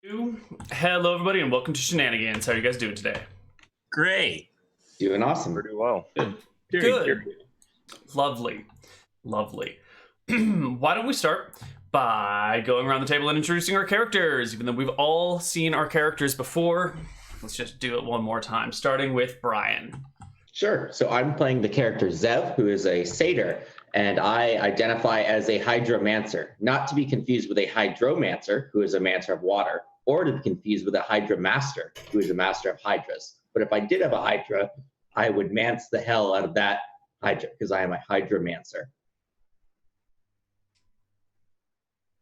Hello, everybody, and welcome to Shenanigans. How are you guys doing today? Great. Doing awesome. Pretty well. Good. Lovely. Why don't we start by going around the table and introducing our characters? Even though we've all seen our characters before, let's just do it one more time, starting with Bryan. Sure. So I'm playing the character Zev, who is a satyr, and I identify as a hydromancer, not to be confused with a hydromancer, who is a mancer of water, or to be confused with a hydromaster, who is a master of hydras. But if I did have a hydra, I would mance the hell out of that hydra, because I am a hydromancer.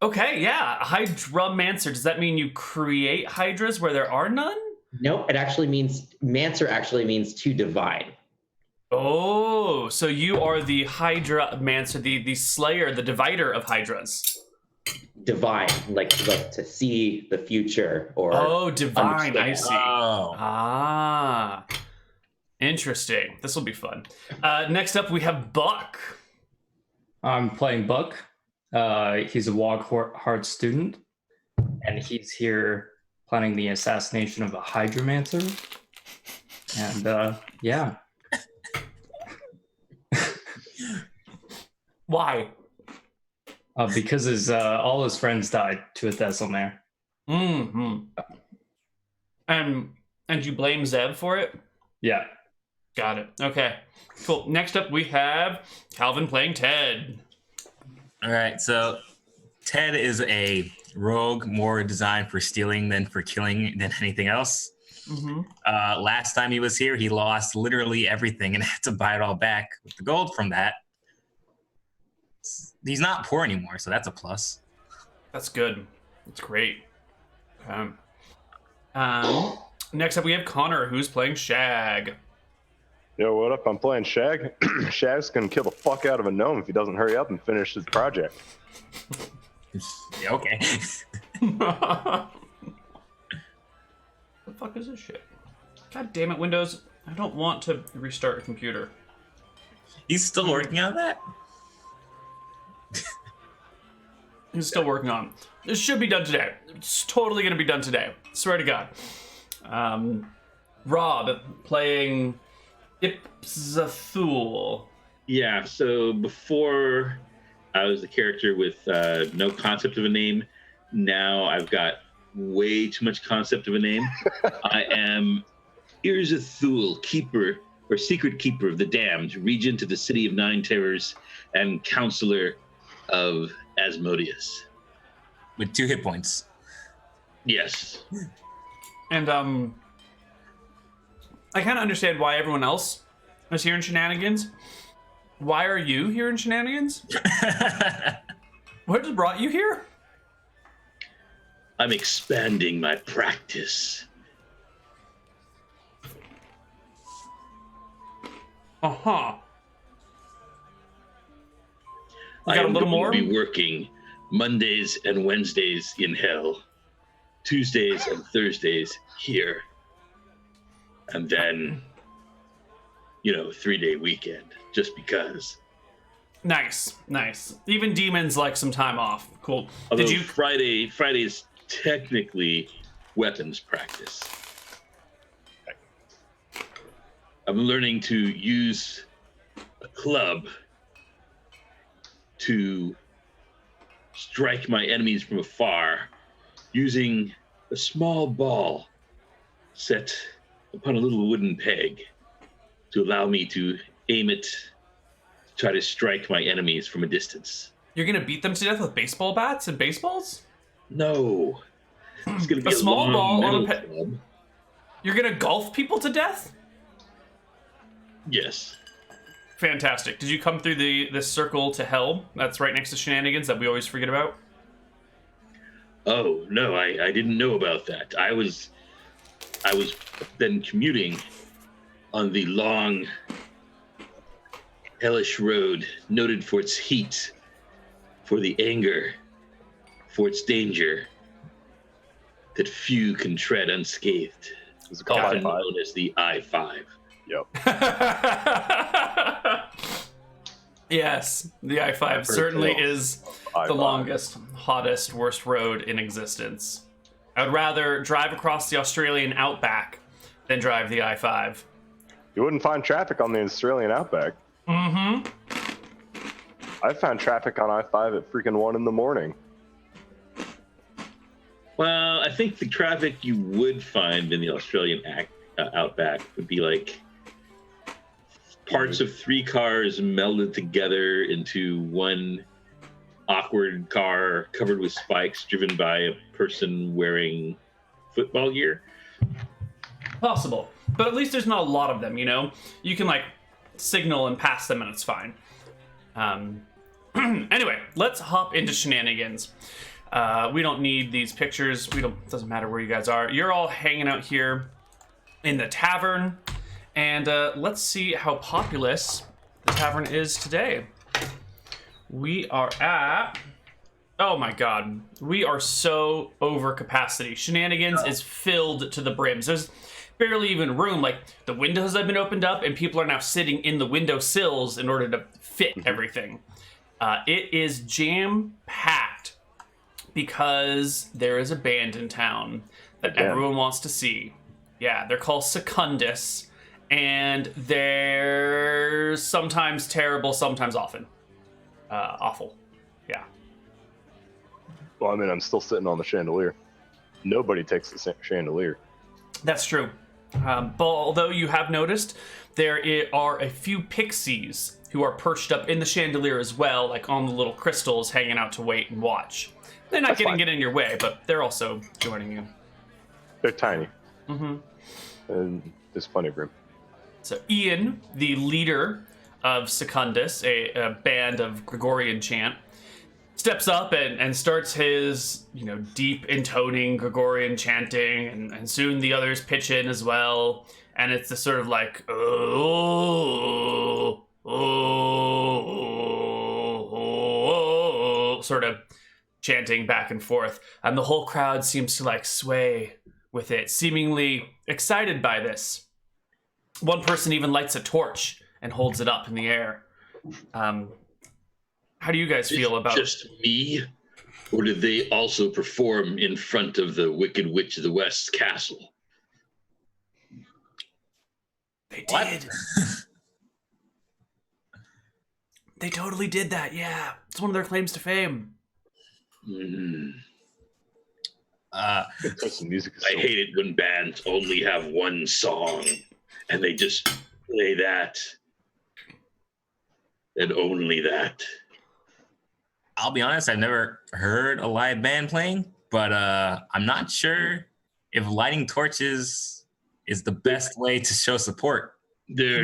Okay, yeah, hydromancer. Does that mean you create hydras where there are none? Nope, it actually means, mancer actually means to divine. Oh, so you are the hydromancer, the slayer, the divider of hydras. Divine, like to see the future or divine. I see. Oh. Ah, interesting. This will be fun. Next up, we have Buck. I'm playing Buck. He's a Woghart student, and he's here planning the assassination of a hydromancer. And yeah. Why? Because all his friends died to a Thessalmare. Mm-hmm. And you blame Zev for it? Yeah. Got it. Okay. Cool. Next up, we have Calvin playing Ted. All right, so Ted is a rogue, more designed for stealing than for killing than anything else. Mm-hmm. Last time he was here, he lost literally everything and had to buy it all back with the gold from that. He's not poor anymore, so that's a plus. That's good. That's great. Next up, we have Connar, who's playing Shag. Yo, what up? I'm playing Shag. Shag's gonna kill the fuck out of a gnome if he doesn't hurry up and finish his project. Yeah, okay. The fuck is this shit? God damn it, Windows. I don't want to restart a computer. He's still working on that? He's still working on it. This should be done today. It's totally going to be done today. Swear to God. Rob playing Ipzathul. Yeah, so before I was the character with no concept of a name. Now I've got way too much concept of a name. I am Ipzathul, keeper or secret keeper of the damned, regent of the city of Nine Terrors, and counselor of Asmodeus. With 2 hit points. Yes. And I kind of understand why everyone else is here in Shenanigans. Why are you here in Shenanigans? What has brought you here? I'm expanding my practice. Uh-huh. You I got a am little going more? to be working Mondays and Wednesdays in hell, Tuesdays and Thursdays here, and then, 3-day weekend, just because. Nice. Even demons like some time off. Cool. Although Did you? Friday's technically weapons practice. I'm learning to use a club to strike my enemies from afar using a small ball set upon a little wooden peg to allow me to aim it, try to strike my enemies from a distance. You're gonna beat them to death with baseball bats and baseballs? No. It's going to be A small long ball on a metal club. You're gonna golf people to death? Yes. Fantastic. Did you come through the circle to hell that's right next to Shenanigans that we always forget about? Oh, no, I didn't know about that. I was then commuting on the long, hellish road, noted for its heat, for the anger, for its danger, that few can tread unscathed. Is it called Often I-5? known as the I-5. Yep. Yes, the I-5 certainly is the I-5. longest, hottest, worst road in existence. I would rather drive across the Australian outback than drive the I-5. You wouldn't find traffic on the Australian outback. Mm-hmm. I found traffic on I-5 at freaking 1 in the morning. Well, I think the traffic you would find in the Australian outback would be like parts of 3 cars melded together into one awkward car covered with spikes driven by a person wearing football gear. Possible. But at least there's not a lot of them, you know? You can, like, signal and pass them and it's fine. Anyway, let's hop into Shenanigans. We don't need these pictures. Doesn't matter where you guys are. You're all hanging out here in the tavern. And let's see how populous the tavern is today. We are at... Oh my god. We are so over capacity. Shenanigans is filled to the brim. So there's barely even room. Like, the windows have been opened up and people are now sitting in the window sills in order to fit everything. It is jam-packed because there is a band in town that everyone wants to see. Yeah, they're called Secundus, and they're sometimes terrible, sometimes often. Awful. Yeah. Well, I mean, I'm still sitting on the chandelier. Nobody takes the chandelier. That's true. But although you have noticed, there are a few pixies who are perched up in the chandelier as well, like on the little crystals, hanging out to wait and watch. They're not getting in your way, but they're also joining you. They're tiny. Mm-hmm. And there's plenty of room. So Ian, the leader of Secundus, a band of Gregorian chant, steps up and starts his, deep intoning Gregorian chanting, and soon the others pitch in as well. And it's this sort of like, sort of chanting back and forth. And the whole crowd seems to like sway with it, seemingly excited by this. One person even lights a torch and holds it up in the air. How do you guys feel about just me? Or did they also perform in front of the Wicked Witch of the West's castle? They did. They totally did that, yeah. It's one of their claims to fame. Music is I hate it when bands only have one song and they just play that and only that. I'll be honest, I've never heard a live band playing, but I'm not sure if lighting torches is the best way to show support. They're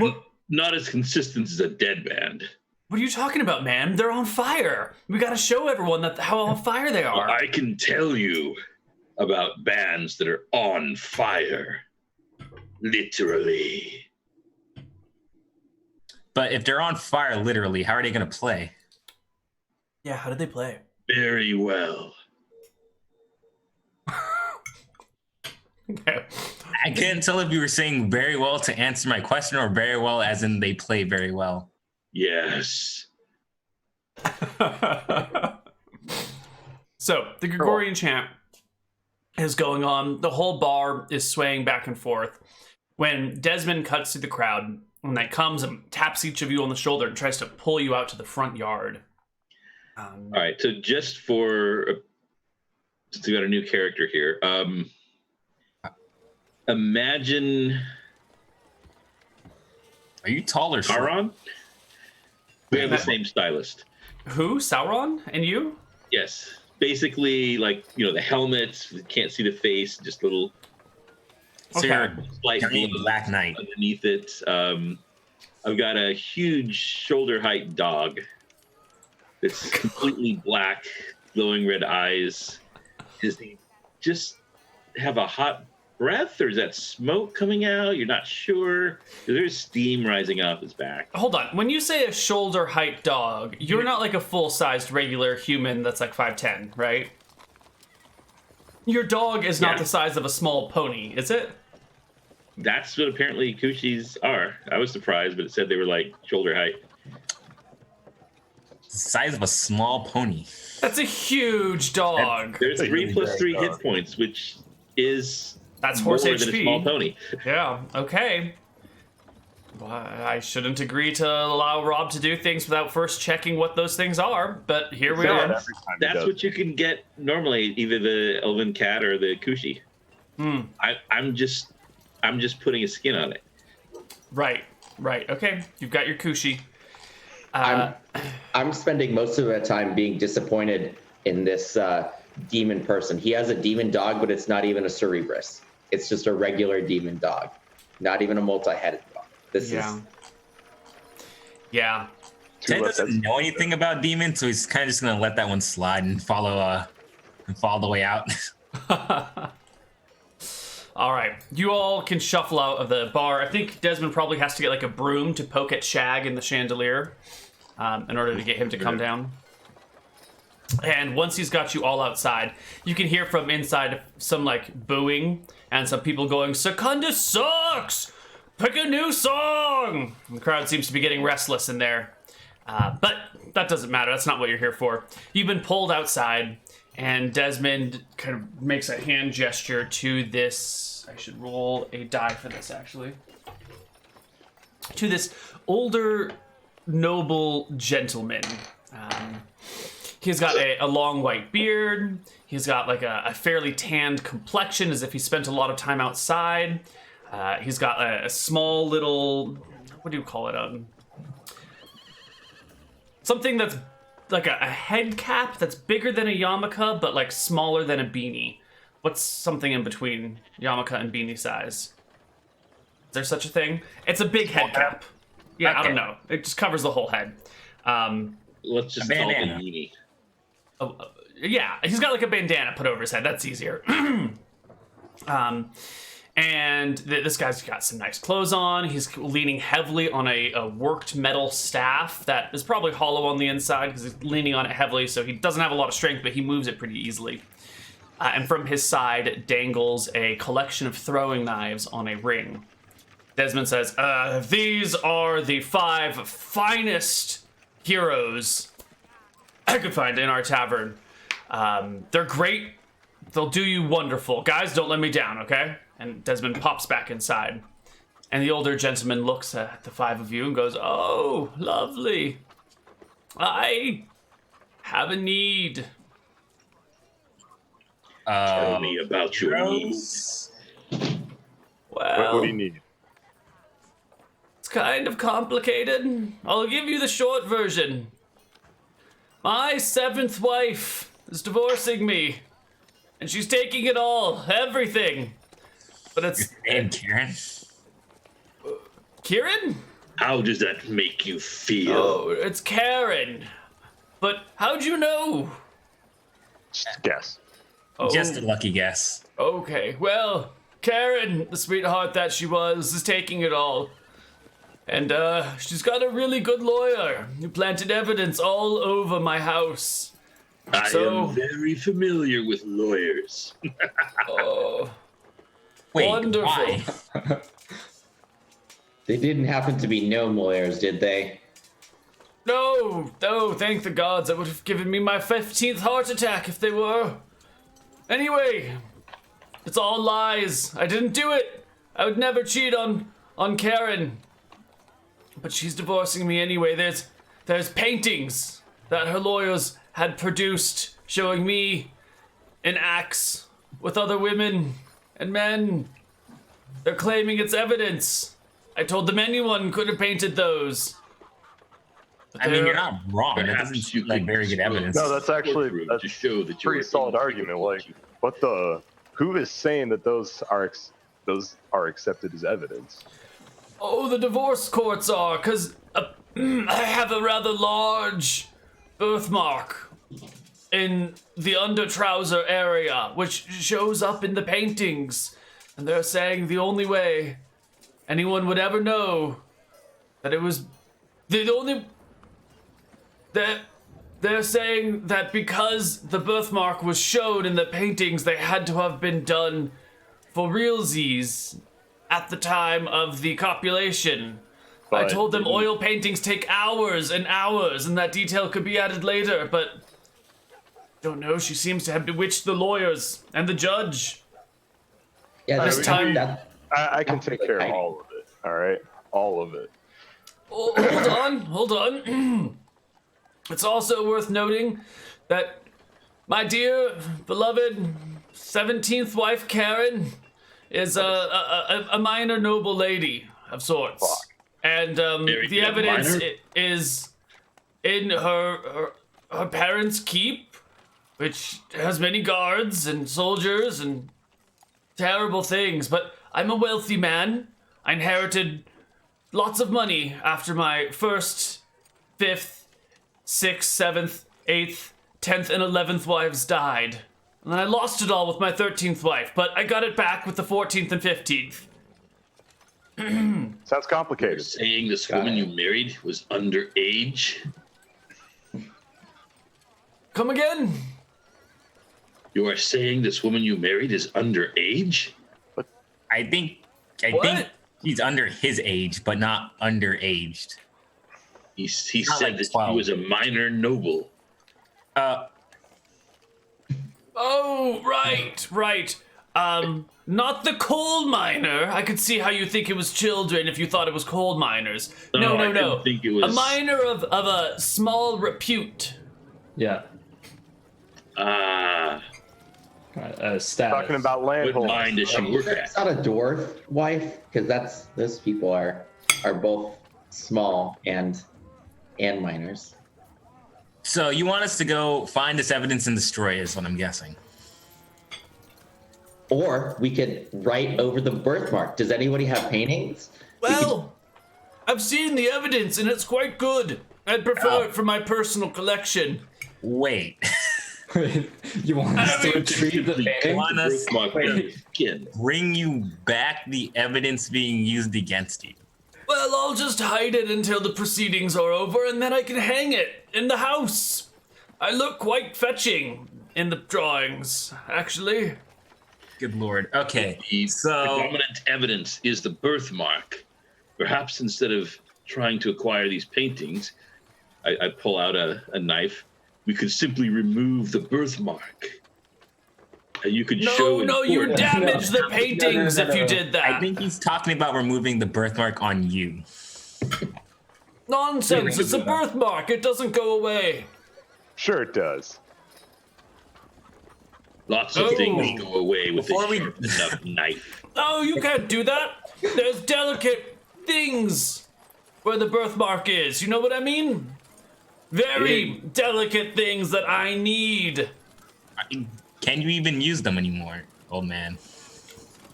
not as consistent as a dead band. What are you talking about, man? They're on fire. We gotta show everyone how on fire they are. I can tell you about bands that are on fire. Literally. But if they're on fire, literally, how are they going to play? Yeah, how did they play? Very well. Okay. I can't tell if you were saying very well to answer my question or very well as in they play very well. Yes. So, the Gregorian chant is going on. The whole bar is swaying back and forth. When Desmond cuts through the crowd, when that comes and taps each of you on the shoulder and tries to pull you out to the front yard. All right, so just since we got a new character here, imagine... Are you tall or short? Sauron? We have the same stylist. Who? Sauron? And you? Yes. Basically, like, the helmets, can't see the face, just little So you're slight Johnny Black Knight underneath it. I've got a huge shoulder height dog that's completely black, glowing red eyes. Does he just have a hot breath, or is that smoke coming out? You're not sure. There's steam rising off his back. Hold on. When you say a shoulder height dog, you're not like a full-sized regular human that's like 5'10", right? Your dog is not the size of a small pony, is it? That's what apparently Coochies are. I was surprised, but it said they were like shoulder height. the size of a small pony. That's a huge dog. There's 3 + 3 hit points, which is That's more horse than a HP. small pony. Yeah, okay. Well, I shouldn't agree to allow Rob to do things without first checking what those things are, but here we Say that are. every time he That's does. what you can get normally, either the elven cat or the kushi. I'm just putting a skin on it. Right. Okay, you've got your kushi. I'm spending most of the time being disappointed in this demon person. He has a demon dog, but it's not even a Cerebrus. It's just a regular demon dog, not even a multi-headed dog. Yeah. Ted doesn't know anything about demons, so he's kind of just gonna let that one slide and follow the way out. All right, you all can shuffle out of the bar. I think Desmond probably has to get like a broom to poke at Shag in the chandelier in order to get him to come down. And once he's got you all outside, you can hear from inside some like booing and some people going, "Secundus sucks! Pick a new song!" And the crowd seems to be getting restless in there. But that doesn't matter. That's not what you're here for. You've been pulled outside, and Desmond kind of makes a hand gesture to this. I should roll a die for this, actually. To this older, noble gentleman. He's got a long white beard. He's got like a fairly tanned complexion, as if he spent a lot of time outside. He's got a small little, what do you call it? Something that's like a head cap that's bigger than a yarmulke, but like smaller than a beanie. What's something in between yarmulke and beanie size? Is there such a thing? It's a big head cap. Yeah, okay. I don't know. It just covers the whole head. Let's just call it a beanie. Yeah, he's got like a bandana put over his head. That's easier. And this guy's got some nice clothes on. He's leaning heavily on a worked metal staff that is probably hollow on the inside because he's leaning on it heavily, so he doesn't have a lot of strength, but he moves it pretty easily. And from his side dangles a collection of throwing knives on a ring. Desmond says, "These are the 5 finest heroes I could find in our tavern. They're great. They'll do you wonderful. Guys, don't let me down, okay?" And Desmond pops back inside. And the older gentleman looks at the 5 of you and goes, "Oh, lovely. I have a need." Tell me about your needs. Well, What do you need? it's kind of complicated. I'll give you the short version. My 7th wife is divorcing me. And she's taking it all, everything. But it's... And Kieran? Kieran? How does that make you feel? Oh, it's Karen. But how'd you know? Just guess. Oh, Just a lucky guess. okay. Well, Karen, the sweetheart that she was, is taking it all. And, she's got a really good lawyer who planted evidence all over my house. I So- am very familiar with lawyers. Oh, Wait, wonderful. why? They didn't happen to be gnome lawyers, did they? No, thank the gods. That would have given me my 15th heart attack if they were. Anyway, it's all lies. I didn't do it. I would never cheat on Karen. But she's divorcing me anyway. There's paintings that her lawyers had produced showing me in acts with other women and men. They're claiming it's evidence. I told them anyone could have painted those. But I mean, they're- you're not wrong. That Perhaps doesn't you seem like could very good disclose- evidence. No, that's actually to show that you're pretty solid argument. Like, what the? Who is saying that those are accepted as evidence? Oh, the divorce courts are, because I have a rather large birthmark in the under trouser area, which shows up in the paintings. And they're saying the only way anyone would ever know that it was the only... They're saying that because the birthmark was shown in the paintings, they had to have been done for realsies at the time of the copulation. I But told them didn't- oil paintings take hours and hours, and that detail could be added later, but don't know, she seems to have bewitched the lawyers and the judge. Yeah, This this time- time. I can take care of all of it. All right, all of it. Oh, hold on. It's also worth noting that my dear, beloved 17th wife, Karen, is a minor noble lady of sorts. Fuck. And Very the good. evidence Minor? is in her parents' keep, which has many guards and soldiers and terrible things. But I'm a wealthy man. I inherited lots of money after my first, 5th, 6th, 7th, 8th, 10th, and 11th wives died. And then I lost it all with my 13th wife, but I got it back with the 14th and 15th. Sounds You're complicated. saying this Got woman it. you married was underage? Come again? You are saying this woman you married is underage? I think What? he's under his age, but not underaged. He Not said like that 12. he was a minor noble. Oh, right. Not the coal miner. I could see how you think it was children if you thought it was coal miners. No. I didn't think it was. A miner of a small repute. Yeah. Ah, Status. Talking about land what holdings. mine does she work It's at? not a dwarf wife, because those people are both small and minors. So you want us to go find this evidence and destroy it, is what I'm guessing. Or we could write over the birthmark. Does anybody have paintings? Well, I've seen the evidence and it's quite good. I'd prefer it for my personal collection. Wait. You want us to retrieve the painting? want us- Birthmark on his skin. Bring you back the evidence being used against you. Well, I'll just hide it until the proceedings are over and then I can hang it in the house. I look quite fetching in the drawings, actually. Good lord. Okay. The So dominant evidence is the birthmark. Perhaps instead of trying to acquire these paintings, I pull out a knife. We could simply remove the birthmark. And you could show. in you court- damage the paintings if you did that. I think he's talking about removing the birthmark on you. Nonsense, it's a birthmark, it doesn't go away. Sure it does. Lots of Oh. things go away with Before a we- sharp enough knife. No, you can't do that. There's delicate things where the birthmark is, you know what I mean? Very delicate things that I need. Can you even use them anymore, old man?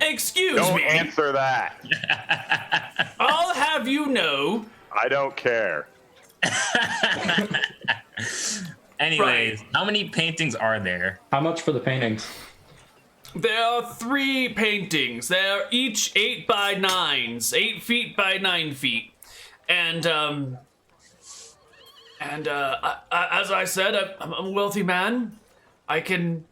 Excuse Don't me, answer that. I'll have you know. I don't care. Anyways, how many paintings are there? How much for the paintings? There are 3 paintings. They're each 8 by 9s, 8 feet by 9 feet, and as I said, I'm a wealthy man. I can,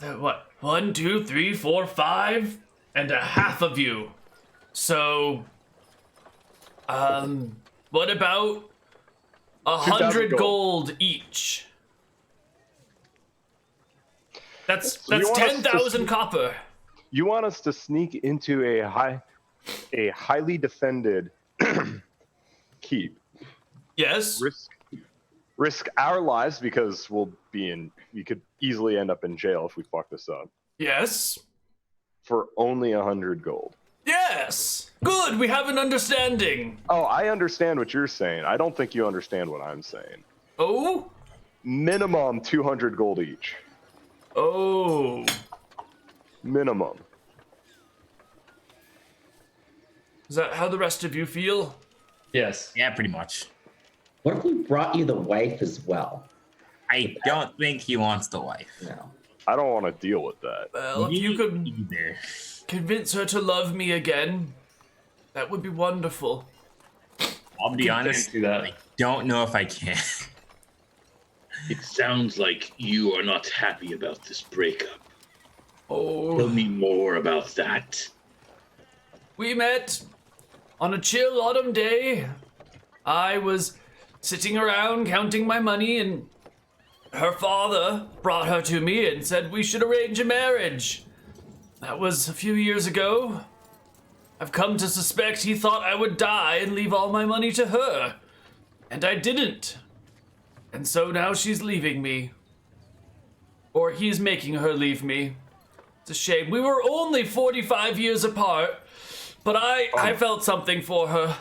what? 1, 2, 3, 4, 5, and a half of you. So, what about 100 gold. gold each? That's you want us to 10,000 copper. You want us to sneak into a highly defended keep, Yes. risk our lives because we could easily end up in jail if we fuck this up Yes. for only 100 gold. Yes. Good. We have an understanding. Oh, I understand what you're saying. I don't think you understand what I'm saying. Oh. Minimum 200 gold each. Oh. Minimum. Is that how the rest of you feel? Yes. Yeah, pretty much. What if we brought you the wife as well? I don't think he wants the wife. No. I don't want to deal with that. Well, if you could either. convince her to love me again, that would be wonderful. I'll be honest, do that. I don't know if I can. It sounds like you are not happy about this breakup. Tell Oh. me more about that. We met on a chill autumn day. I was sitting around counting my money, and her father brought her to me and said we should arrange a marriage. That was a few years ago. I've come to suspect he thought I would die and leave all my money to her. And I didn't. And so now she's leaving me. Or he's making her leave me. It's a shame. We were only 45 years apart, but I felt something for her.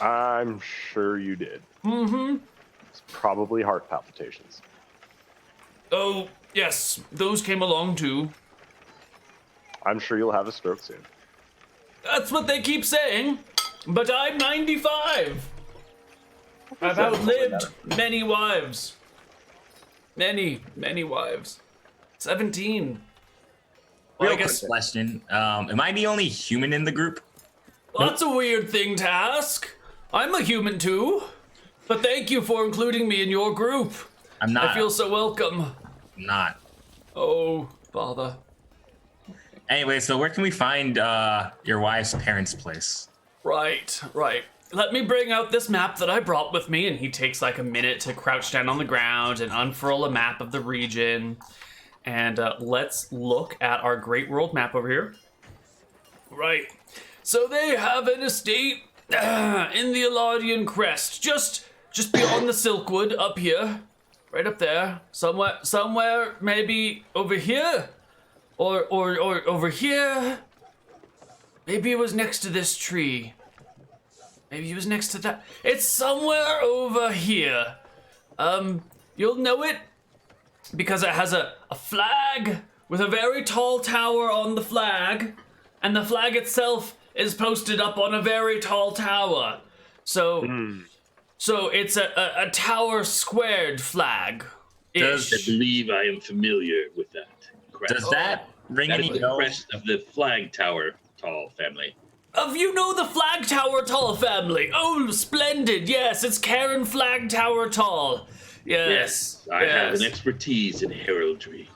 I'm sure you did. Mm-hmm. It's probably heart palpitations. Oh, yes, those came along too. I'm sure you'll have a stroke soon. That's what they keep saying, but I'm 95. I've outlived many wives. Many wives. 17. Well, Real quick question. Am I the only human in the group? Well, that's a weird thing to ask. I'm a human too. But thank you for including me in your group. I'm not. I feel so welcome. I'm not. Oh, bother. Anyway, so where can we find your wife's parents' place? Right. Let me bring out this map that I brought with me, and he takes like a minute to crouch down on the ground and unfurl a map of the region. And let's look at our Great World map over here. Right. So they have an estate in the Alardian Crest, just beyond the Silkwood, up here, right up there, somewhere, maybe over here, or over here. Maybe it was next to this tree. Maybe it was next to that. It's somewhere over here. You'll know it because it has a flag with a very tall tower on the flag, and the flag itself is posted up on a very tall tower. So it's a tower squared flag. I believe I am familiar with that crest. Does that ring That any is the bells? crest of the Flag Tower Tall family. You know the Flag Tower Tall family. Oh, splendid. Yes, it's Karen Flag Tower Tall. Yes. I have an expertise in heraldry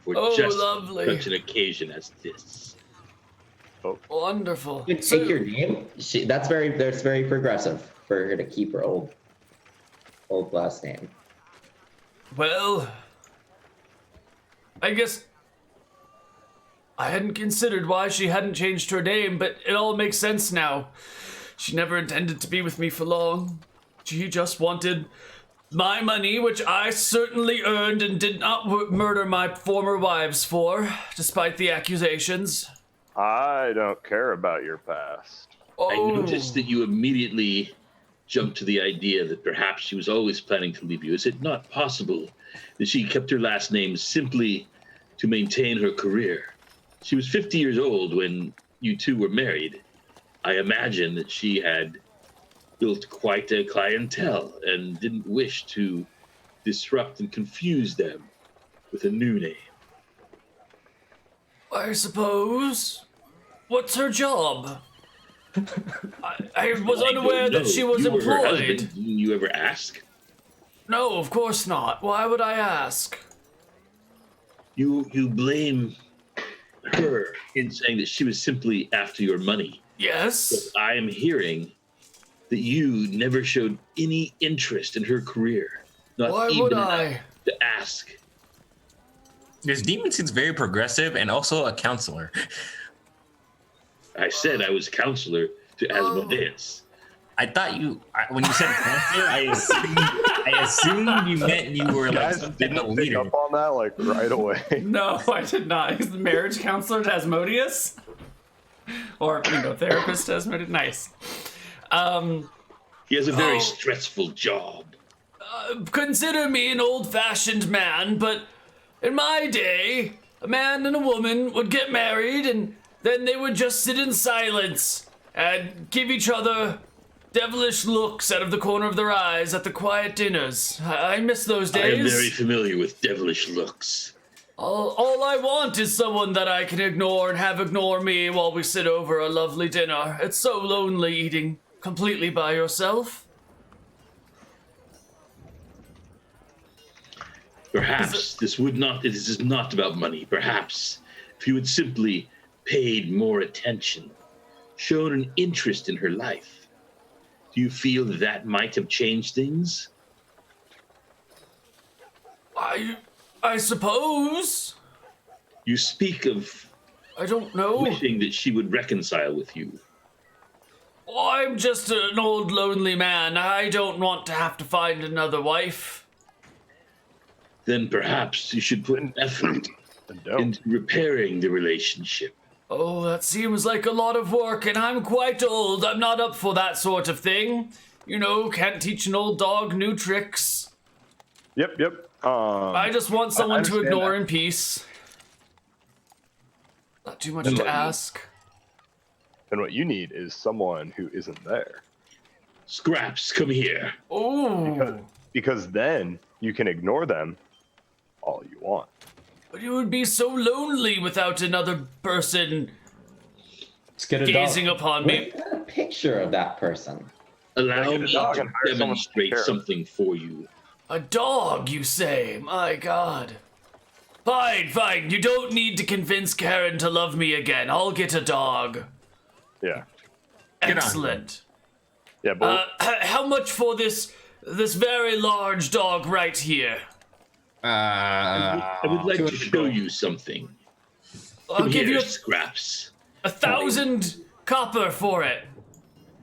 for just lovely. such an occasion as this. Wonderful. You take your name. That's very progressive for her to keep her old last name. Well, I guess I hadn't considered why she hadn't changed her name, but it all makes sense now. She never intended to be with me for long. She just wanted my money, which I certainly earned and did not murder my former wives for, despite the accusations. I don't care about your past. I noticed that you immediately jumped to the idea that perhaps she was always planning to leave you. Is it not possible that she kept her last name simply to maintain her career? She was 50 years old when you two were married. I imagine that she had built quite a clientele and didn't wish to disrupt and confuse them with a new name. I suppose. What's her job? I was unaware that she was You were her husband. employed. Didn't you ever ask? No, of course not. Why would I ask? You blame her in saying that she was simply after your money. Yes? But I am hearing that you never showed any interest in her career. Not Why even would enough I? to ask. This demon seems very progressive and also a counselor. I said I was counselor to Asmodeus. I thought when you said counselor, I assumed you meant you were like Guys some type didn't of pick leader. up on that like right away. No, I did not. He's the marriage counselor to Asmodeus? Or, therapist to Asmodeus? Nice. He has a very stressful job. Consider me an old-fashioned man, but in my day, a man and a woman would get married and then they would just sit in silence and give each other devilish looks out of the corner of their eyes at the quiet dinners. I miss those I am days. very familiar with devilish looks. All I want is someone that I can ignore and have ignore me while we sit over a lovely dinner. It's so lonely eating completely by yourself. Perhaps this is not about money. Perhaps if you had simply paid more attention, shown an interest in her life, do you feel that might have changed things? I suppose. You speak of I don't know. wishing that she would reconcile with you. I'm just an old lonely man. I don't want to have to find another wife. Then perhaps you should put an effort And don't. into repairing the relationship. Oh, that seems like a lot of work, and I'm quite old. I'm not up for that sort of thing. You know, can't teach an old dog new tricks. Yep. I just want someone to understand ignore that. in peace. Not too much Then to what- ask. And what you need is someone who isn't there. Scraps, come here. Oh, Because then you can ignore them all you want. but it would be so lonely without another person Let's get a gazing dog. upon me. We've got a picture of that person. Allow Get a me dog to and hire someone to demonstrate take care of it. something for you. A dog, you say? My God. Fine. You don't need to convince Karen to love me again. I'll get a dog. Yeah. Get on, Excellent. Yeah, but How much for this very large dog right here? I would like to 200 show gold. you something. I'll Come give here, you Scraps. 1,000 copper for it.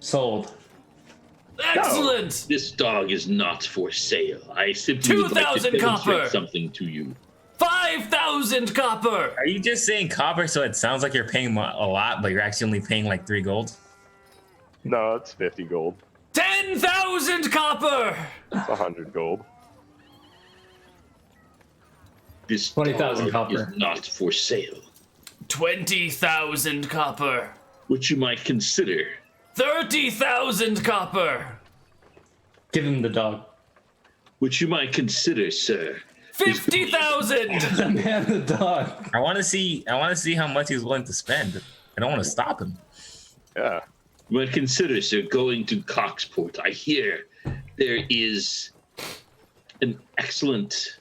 Sold. Excellent. This dog is not for sale. I simply would like to 2,000 demonstrate copper. something to you. 5,000 copper. Are you just saying copper so it sounds like you're paying a lot, but you're actually only paying like 3 gold? no, it's 50 gold. 10,000 copper. It's 100 gold. This 20,000 dog copper. is not for sale. 20,000 copper. Which you might consider. 30,000 copper. Give him the dog. Which you might consider, sir. 50,000. The man, the dog. I want to see how much he's willing to spend. I don't want to stop him. Yeah. You might consider, sir, going to Coxport. I hear there is an excellent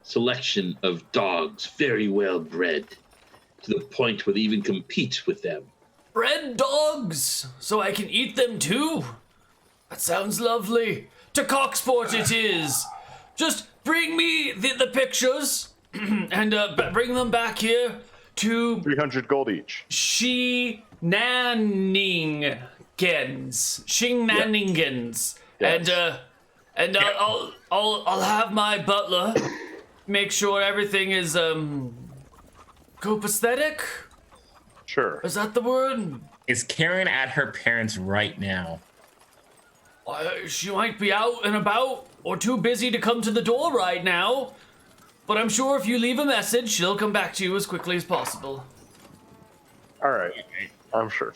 selection of dogs, very well bred, to the point where they even compete with them. Bred dogs, so I can eat them too. That sounds lovely. To Coxport it is. Just bring me the pictures and bring them back here to 300 gold each. Shenanigans. Shenanigans. Yes. And I'll have my butler make sure everything is copacetic. Sure. Is that the word? Is Karen at her parents right now? She might be out and about or too busy to come to the door right now. But I'm sure if you leave a message, she'll come back to you as quickly as possible. All right. I'm sure.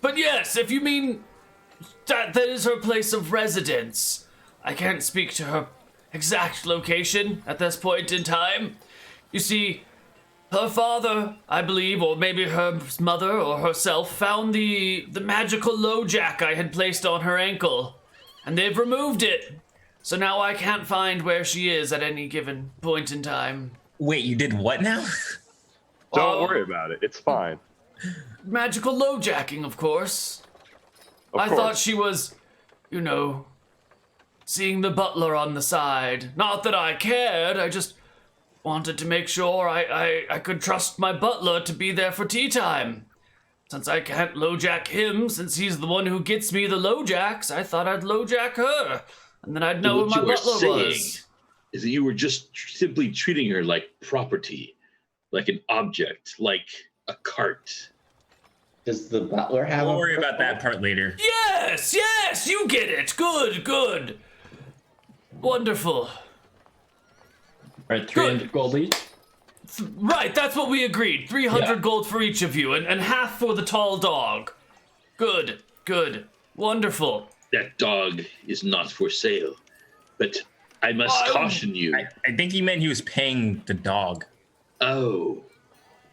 But yes, if you mean that is her place of residence, I can't speak to her exact location at this point in time. You see, her father, I believe, or maybe her mother or herself, found the magical LoJack I had placed on her ankle, and they've removed it. So now I can't find where she is at any given point in time. Wait, you did what now? Don't Oh. worry about it. It's fine. Magical LoJacking, of course. Of I course. thought she was, you know, seeing the butler on the side. Not that I cared, I just wanted to make sure I could trust my butler to be there for tea time. Since I can't LoJack him, since he's the one who gets me the LoJacks, I thought I'd LoJack her. And then I'd know where What my you are butler saying was. is that you were just simply treating her like property, like an object, like a cart. Does the butler have We'll a worry about that part later. Yes, you get it. Good. Wonderful. All right, 300 gold each. Right, that's what we agreed. 300 Yeah. gold for each of you, and half for the tall dog. Good. Wonderful. That dog is not for sale. But I must caution you. I think he meant he was paying the dog. Oh,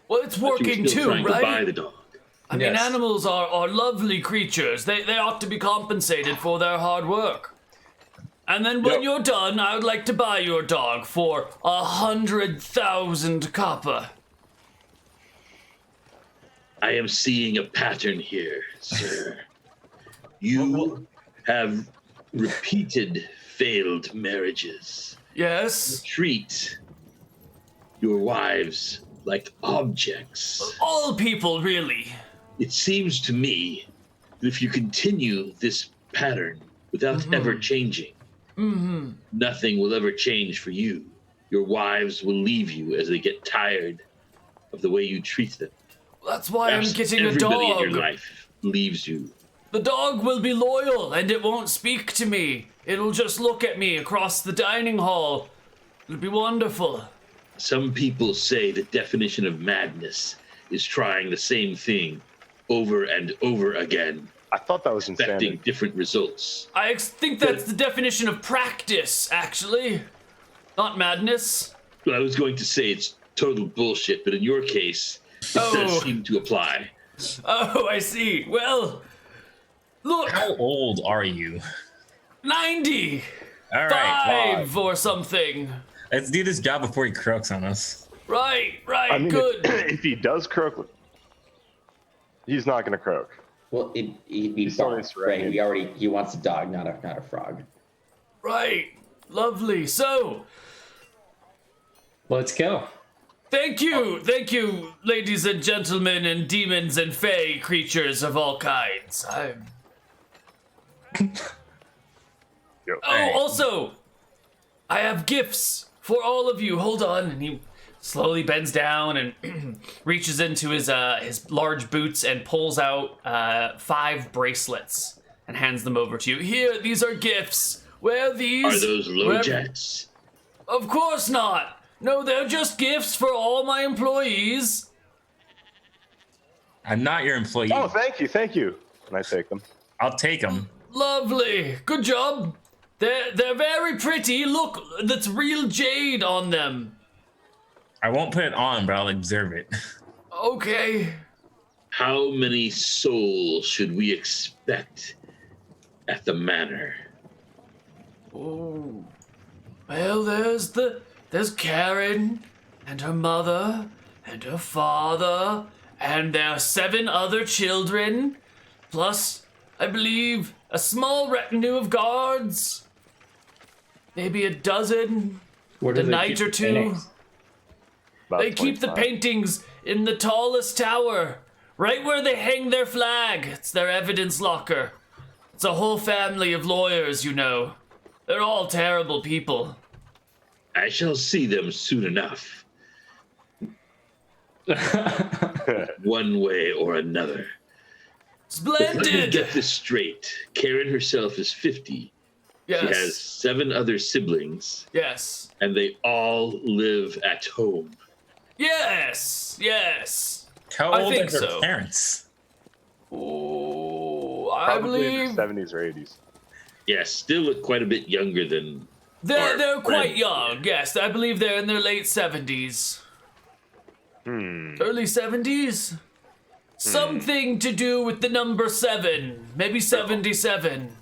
Well, it's you were working still too, trying to buy right? the dog. I mean, Yes. animals are lovely creatures. They ought to be compensated for their hard work. And then when Yep. you're done, I would like to buy your dog for 100,000 copper. I am seeing a pattern here, sir. You have repeated failed marriages. Yes? Treat your wives like objects. All people, really. It seems to me that if you continue this pattern without ever changing, nothing will ever change for you. Your wives will leave you as they get tired of the way you treat them. That's why I'm Perhaps getting a everybody dog. in your life leaves you. The dog will be loyal and it won't speak to me. It'll just look at me across the dining hall. It'll be wonderful. Some people say the definition of madness is trying the same thing over and over again, I thought that was expecting insanity. different results. I think that's the definition of practice, actually. Not madness. Well, I was going to say it's total bullshit, but in your case, it does seem to apply. Oh, I see. Well, look, How old are you? 90. All right, 5 or something. let's do this job before he croaks on us. Right, I mean, good. if he does croak, he's not going to croak. Well, he still barks, needs to rang right? He wants a dog, not a frog. Right. Lovely. So, Let's go. thank you, ladies and gentlemen, and demons and fey creatures of all kinds. Yo. Oh, also, I have gifts for all of you. Hold on, and he slowly bends down and reaches into his large boots and pulls out 5 bracelets and hands them over to you. Here, these are gifts. Wear these. Are those low wherever- jacks? Of course not. No, they're just gifts for all my employees. I'm not your employee. Oh, thank you. And I take them. I'll take them. Lovely. Good job. They're very pretty. Look, that's real jade on them. I won't put it on, but I'll observe it. Okay. How many souls should we expect at the manor? Oh. Well, there's Karen and her mother and her father and their 7 other children, plus, I believe, a small retinue of guards. Maybe a dozen. Where do A they night keep or the 2. paintings? About They keep the 25. paintings in the tallest tower, right where they hang their flag. It's their evidence locker. It's a whole family of lawyers, you know. They're all terrible people. I shall see them soon enough, one way or another. But let me Splendid! get this straight. Karen herself is 50. She has Yes, 7 other siblings, yes, and they all live at home. yes. How I old think are her so. parents? Oh, I Probably in believe the 70s or 80s. Yes, still look quite a bit younger than. they're our quite friends. young. Yes, I believe they're in their late 70s. Early 70s? Something to do with the number 7. Maybe 77.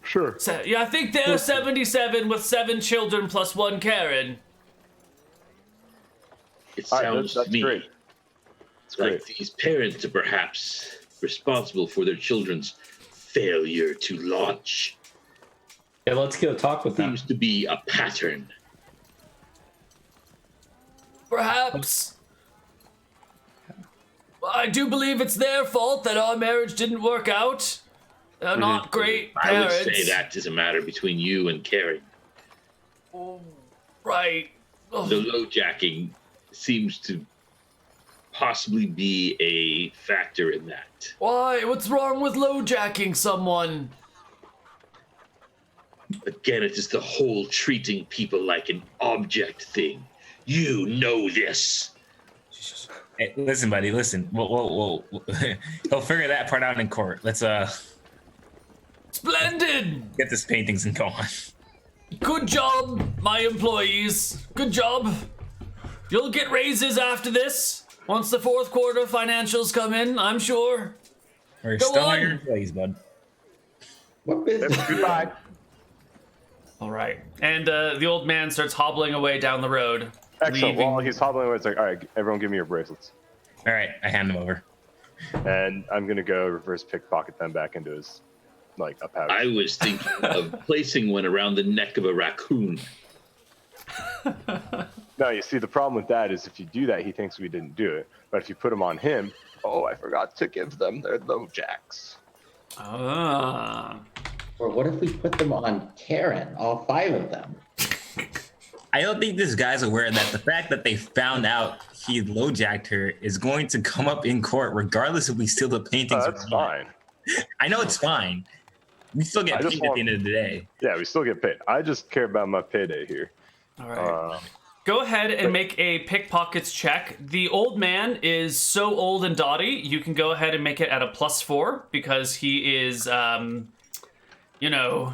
Sure. Yeah, I think they're 77 with 7 children plus 1 Karen. It All right, sounds that's to me great. It's like great. these parents are perhaps responsible for their children's failure to launch. Yeah, let's go talk with them. Seems to be a pattern. Perhaps. I do believe it's their fault that our marriage didn't work out. They're not great I parents. would say that is a matter between you and Karen. Right. The Ugh. low jacking seems to possibly be a factor in that. Why? What's wrong with low-jacking someone? Again, it is the whole treating people like an object thing. You know this. Hey, listen, buddy. Listen. We'll he'll figure that part out in court. Let's Splendid! get this paintings and go on. Good job, my employees. Good job. You'll get raises after this. Once the 4th quarter financials come in, I'm sure. We're Go still on. not your employees, bud. What business? Goodbye. All right. And the old man starts hobbling away down the road. Excellent. leaving- While he's hobbling away, it's like, all right, everyone give me your bracelets. All right, I hand them over. And I'm going to go reverse pickpocket them back into his, like, a pouch. I was thinking of placing one around the neck of a raccoon. No, you see, the problem with that is if you do that, he thinks we didn't do it. But if you put them on him, oh, I forgot to give them their low jacks. Ah. Or what if we put them on Karen, all 5 of them? I don't think this guy's aware that the fact that they found out he low-jacked her is going to come up in court, regardless if we steal the paintings. That's fine. I know it's fine. We still get paid at the end of the day. Yeah, we still get paid. I just care about my payday here. All right. Go ahead and make a pickpockets check. The old man is so old and dotty, you can go ahead and make it at a +4 because he is, you know,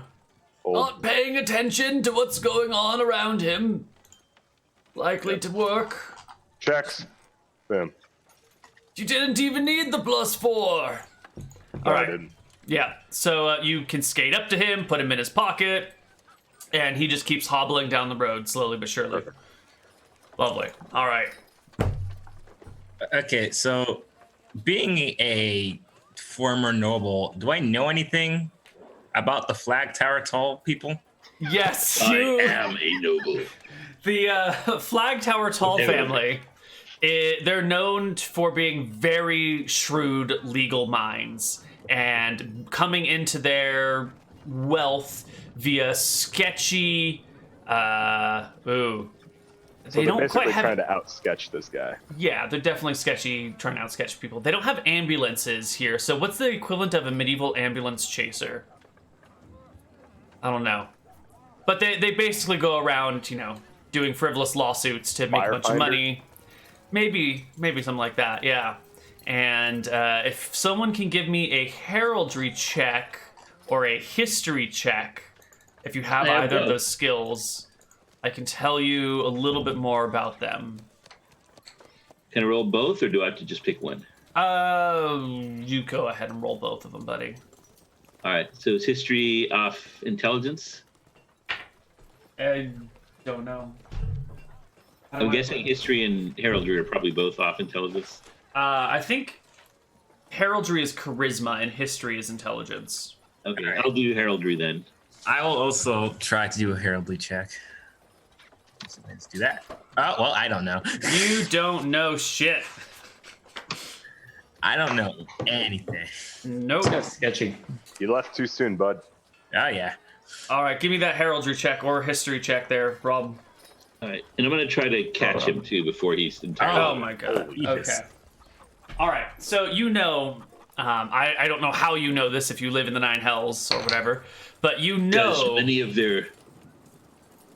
not paying attention to what's going on around him. Likely to work. Checks. Boom. You didn't even need the +4. All right. I didn't. Yeah, so you can skate up to him, put him in his pocket, and he just keeps hobbling down the road slowly but surely. Perfect. Lovely. All right. Okay, so being a former noble, do I know anything about the Flag Tower Tall people? Yes, I you. am a noble. The Flag Tower Tall family, they're known for being very shrewd legal minds and coming into their wealth via sketchy. So They they're don't basically quite have. trying to out-sketch this guy. Yeah, they're definitely sketchy, trying to out-sketch people. They don't have ambulances here, so what's the equivalent of a medieval ambulance chaser? I don't know. But they basically go around, you know, doing frivolous lawsuits to make a bunch of Firefinder? money. Maybe something like that, yeah. And if someone can give me a heraldry check or a history check, if you have I have either of both. those skills, I can tell you a little bit more about them. Can I roll both, or do I have to just pick one? You go ahead and roll both of them, buddy. All right. So it's history off intelligence. I don't know. I'm guessing history and heraldry are probably both off intelligence. I think heraldry is charisma and history is intelligence. Okay, All right. I'll do heraldry then. I will also try to do a heraldry check. So let's do that. Oh, well, I don't know. You don't know shit. I don't know anything. Nope. That's sketchy. You left too soon, bud. Oh, yeah. All right, give me that heraldry check or history check there, Rob. All right, and I'm gonna try to catch him too before he's entirely. Oh my god. Jesus. Okay. All right. So you know, I don't know how you know this if you live in the Nine Hells or whatever, but you Because know. many of their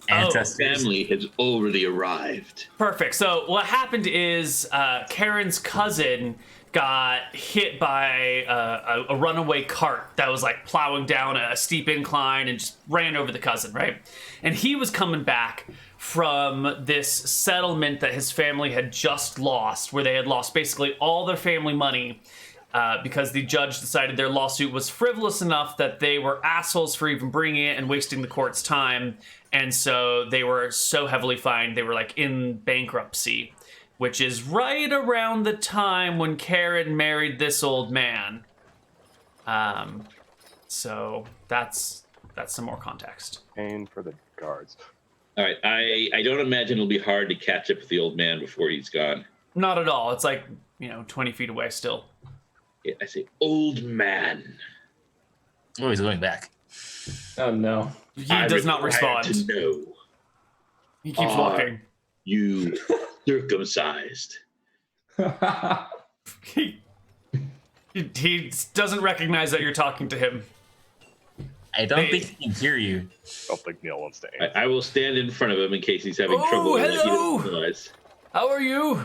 Ancestors. family has already arrived. Perfect. So what happened is Karen's cousin got hit by a runaway cart that was like plowing down a steep incline and just ran over the cousin, right? And he was coming back from this settlement that his family had just lost, where they had lost basically all their family money because the judge decided their lawsuit was frivolous enough that they were assholes for even bringing it and wasting the court's time. And so they were so heavily fined, they were like in bankruptcy, which is right around the time when Karen married this old man. So that's some more context. Paying for the guards. All right, I don't imagine it'll be hard to catch up with the old man before he's gone. Not at all. It's like, 20 feet away still. Yeah, I say, old man. Oh, he's going back. Oh no. He I does not require respond. To know, He keeps walking. you circumcised. He doesn't recognize that you're talking to him. I don't Hey. think he can hear you. I don't think Neal wants to answer. I will stand in front of him in case he's having Oh, trouble. Like he hello. doesn't realize. How are you?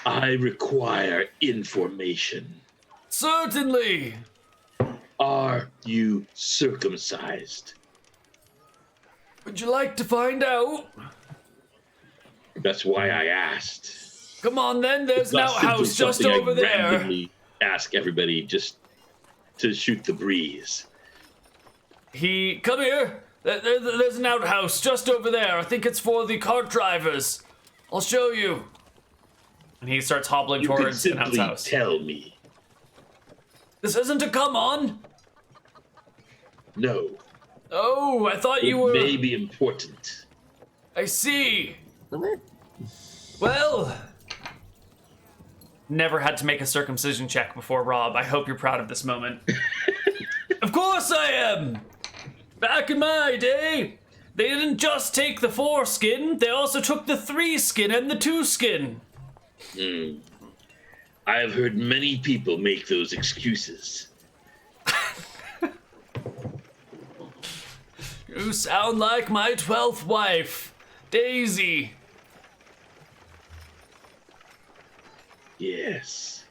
I require information. Certainly. Are you circumcised? Would you like to find out? That's why I asked. Come on then, there's an Not simply outhouse just something I over there. randomly ask everybody just to shoot the breeze. Come here. There's an outhouse just over there. I think it's for the cart drivers. I'll show you. And he starts hobbling You can towards an simply outhouse. tell me. This isn't a come on. No. Oh, I thought It you were. may be important. I see. Well, never had to make a circumcision check before, Rob. I hope you're proud of this moment. Of course I am. Back in my day, they didn't just take the 4 skin, they also took the 3 skin and the 2 skin. I have heard many people make those excuses. You sound like my 12th wife, Daisy. Yes.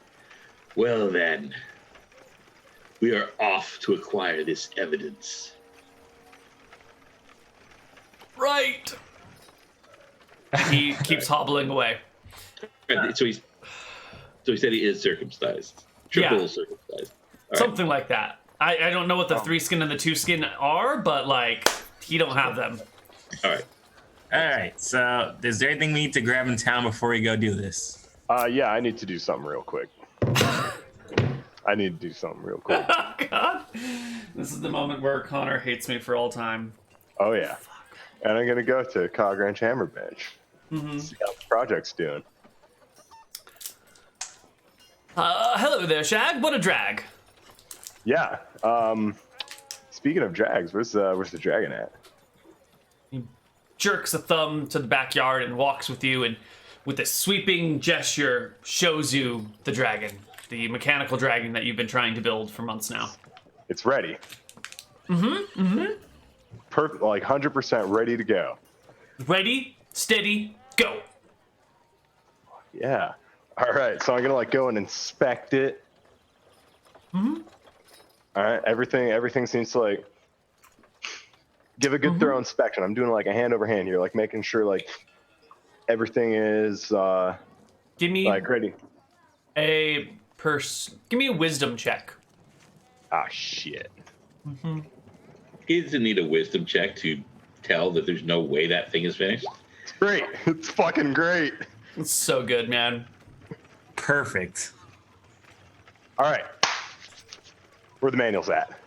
Well then, we are off to acquire this evidence. Right. He keeps hobbling away. So he said he is circumcised. Triple Yeah. circumcised. All right. Something like that. I don't know what the 3 skin and the 2 skin are, but like he don't have them. All right. All right. So, is there anything we need to grab in town before we go do this? Yeah, I need to do something real quick. I need to do something real quick. Oh God. This is the moment where Connar hates me for all time. Oh yeah. And I'm gonna go to Cog Ranch Hammer Bench. See how the project's doing. Hello there, Shag. What a drag. Yeah. Speaking of drags, where's the dragon at? Jerks a thumb to the backyard and walks with you, and with a sweeping gesture shows you the dragon, the mechanical dragon that you've been trying to build for months now. It's ready. Perfect, like 100% ready to go. Ready, steady, go. Yeah. All right, so I'm gonna like go and inspect it. All right, everything seems to like give a good thorough inspection. I'm doing like a hand over hand here, like making sure like everything is Give me like ready. Give me a wisdom check. Ah shit. He doesn't need a wisdom check to tell that there's no way that thing is finished. It's great. It's fucking great. It's so good, man. Perfect. All right. Where the manual's at?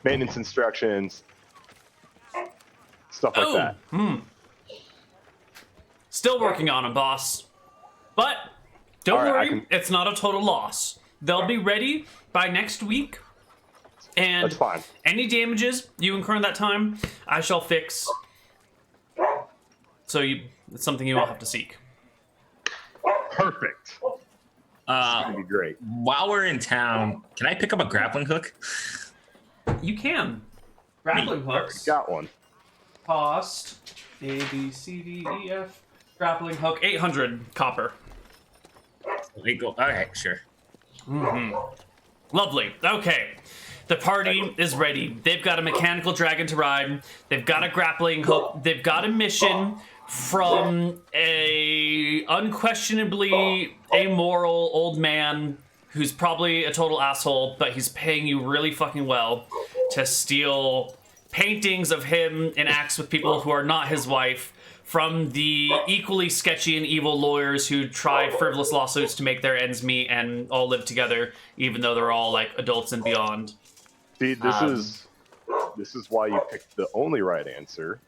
Maintenance instructions, stuff like that. Still working on them, boss. But don't All right, worry, it's not a total loss. They'll be ready by next week. And That's fine. any damages you incur in that time, I shall fix. So it's something you will have to seek. Perfect. That'd be great. While we're in town, can I pick up a grappling hook? You can. Grappling hooks Got one. cost A, B, C, D, E, F. Grappling hook, 800 copper. All right, sure. Lovely. Okay. The party is ready. They've got a mechanical dragon to ride. They've got a grappling hook. They've got a mission from a unquestionably amoral old man who's probably a total asshole, but he's paying you really fucking well to steal paintings of him in acts with people who are not his wife from the equally sketchy and evil lawyers who try frivolous lawsuits to make their ends meet and all live together, even though they're all like adults and beyond. See, this is why you picked the only right answer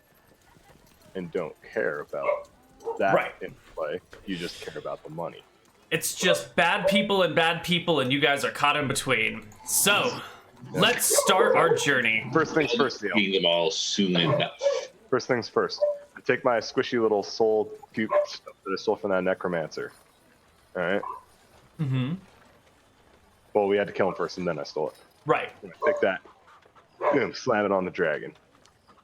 and don't care about that Right. in play. You just care about the money. It's just bad people, and you guys are caught in between. So, let's start our journey. First things first, Neal. Beating them all soon enough. First things first. I take my squishy little soul puke stuff that I stole from that necromancer. All right. Well, we had to kill him first, and then I stole it. Right. I take that. Boom, slam it on the dragon.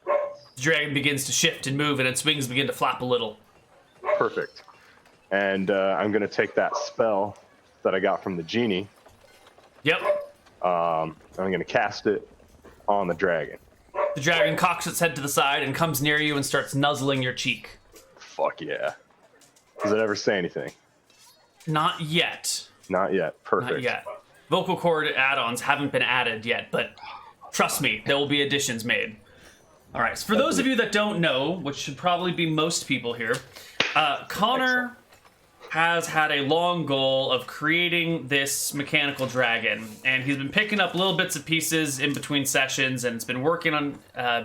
The dragon begins to shift and move, and its wings begin to flap a little. Perfect. And I'm going to take that spell that I got from the genie. Yep. I'm going to cast it on the dragon. The dragon cocks its head to the side and comes near you and starts nuzzling your cheek. Fuck yeah. Does it ever say anything? Not yet. Not yet. Perfect. Not yet. Vocal cord add-ons haven't been added yet, but trust me, there will be additions made. All right, so for those of you that don't know, which should probably be most people here, Connar has had a long goal of creating this mechanical dragon, and he's been picking up little bits and pieces in between sessions, and it's been working on.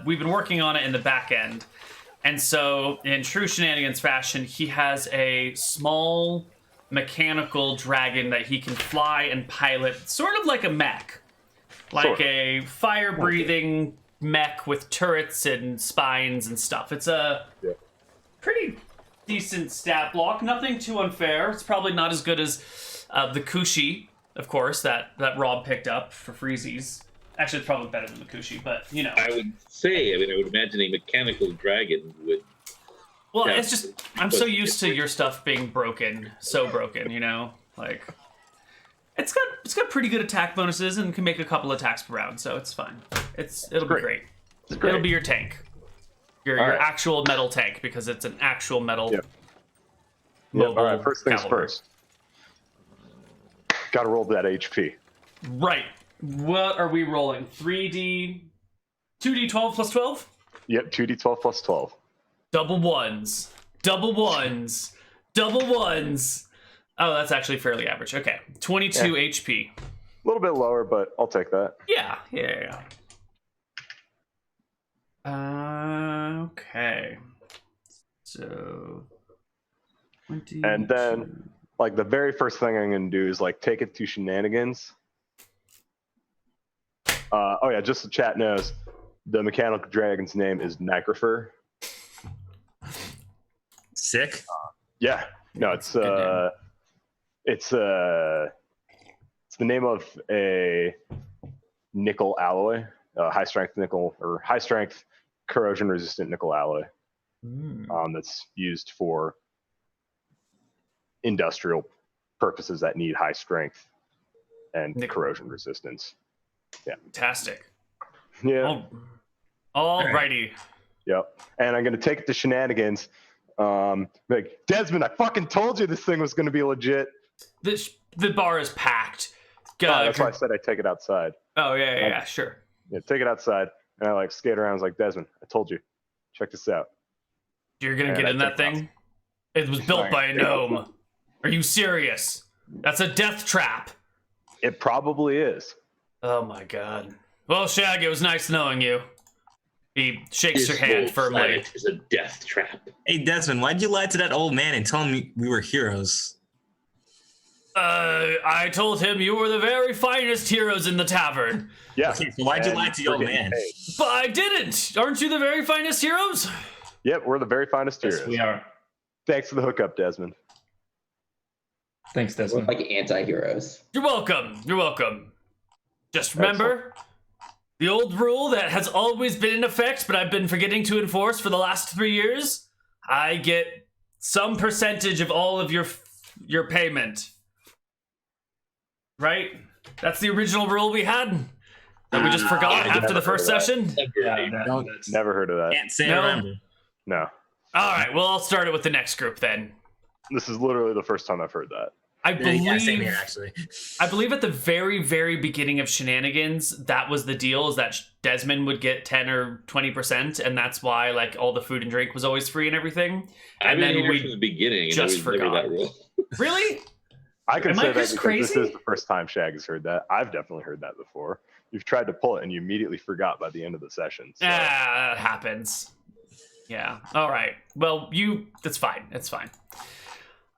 We've been working on it in the back end, And so, in true Shenanigans fashion, he has a small mechanical dragon that he can fly and pilot, sort of like a mech. Like Sort of. a fire-breathing mech with turrets and spines and stuff. It's a pretty decent stat block. Nothing too unfair. It's probably not as good as the Kushi, of course, that Rob picked up for freezies. Actually, it's probably better than the Kushi, but, you know. I would say, I would imagine a mechanical dragon would. Well, Yeah. it's just, I'm so used to your stuff being broken, so broken, you know? Like, it's got pretty good attack bonuses and can make a couple attacks per round, so it's fine. It'll be great. It'll be your tank. Your right. actual metal tank, because it's an actual metal. Yep. mobile All right. First things cavalry. first. Got to roll that HP. Right. What are we rolling? 2d12 plus 12? Yep. 2d12 plus 12. Double ones. Double ones. Double ones. Oh, that's actually fairly average. Okay. 22 HP. A little bit lower, but I'll take that. Yeah. Okay. So 20. And then, like, the very first thing I'm going to do is, like, take it to Shenanigans. Oh, yeah, just so chat knows, the mechanical dragon's name is Nigrafer. Sick. Yeah. No, it's the name of a nickel alloy, high strength nickel or high strength corrosion resistant nickel alloy. That's used for industrial purposes that need high strength and corrosion resistance. Yeah. Fantastic. Yeah. Alrighty. Yep. And I'm going to take it to Shenanigans. Like, Desmond, I fucking told you this thing was going to be legit. The bar is packed. That's why I said I'd take it outside. Oh, yeah, sure. Yeah, take it outside. And I, like, skate around. I was like, Desmond, I told you. Check this out. You're gonna get in that thing? It was built by a gnome. Are you serious? That's a death trap. It probably is. Oh my god. Well, Shag, it was nice knowing you. He shakes your hand firmly. Planet is a death trap. Hey, Desmond, why'd you lie to that old man and tell him we were heroes? I told him you were the very finest heroes in the tavern. Yeah. Okay, so why'd you lie to the old man? But I didn't! Aren't you the very finest heroes? Yep, we're the very finest heroes. Yes, we are. Thanks for the hookup, Desmond. Thanks, We're Desmond. like anti-heroes. You're welcome. You're welcome. Just remember the old rule that has always been in effect, but I've been forgetting to enforce for the last 3 years. I get some percentage of all of your payment. Right? That's the original rule we had that we just forgot I've after the first session. Never heard of that. Can't say No. I remember. No. All right, well, I'll start it with the next group then. This is literally the first time I've heard that. I Yeah, same believe here, actually. I believe at the very, very beginning of Shenanigans, that was the deal, is that Desmond would get 10 or 20%, and that's why, like, all the food and drink was always free and everything. I've And been then here we from the beginning, and just just never forgot. that rule. Really? I can Am I say that just because crazy? this is the first time Shag has heard that. I've definitely heard that before. You've tried to pull it, and you immediately forgot by the end of the session. So. That happens. Yeah. All right. Well, that's fine. It's fine.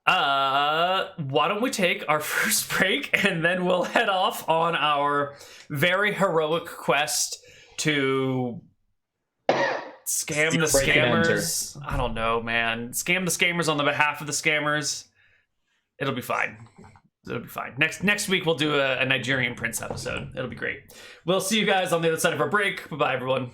Why don't we take our first break, and then we'll head off on our very heroic quest to scam the Break and enter. scammers. I don't know, man. Scam the scammers on the behalf of the scammers. It'll be fine. It'll be fine. Next week we'll do a Nigerian Prince episode. It'll be great. We'll see you guys on the other side of our break. Bye-bye, everyone.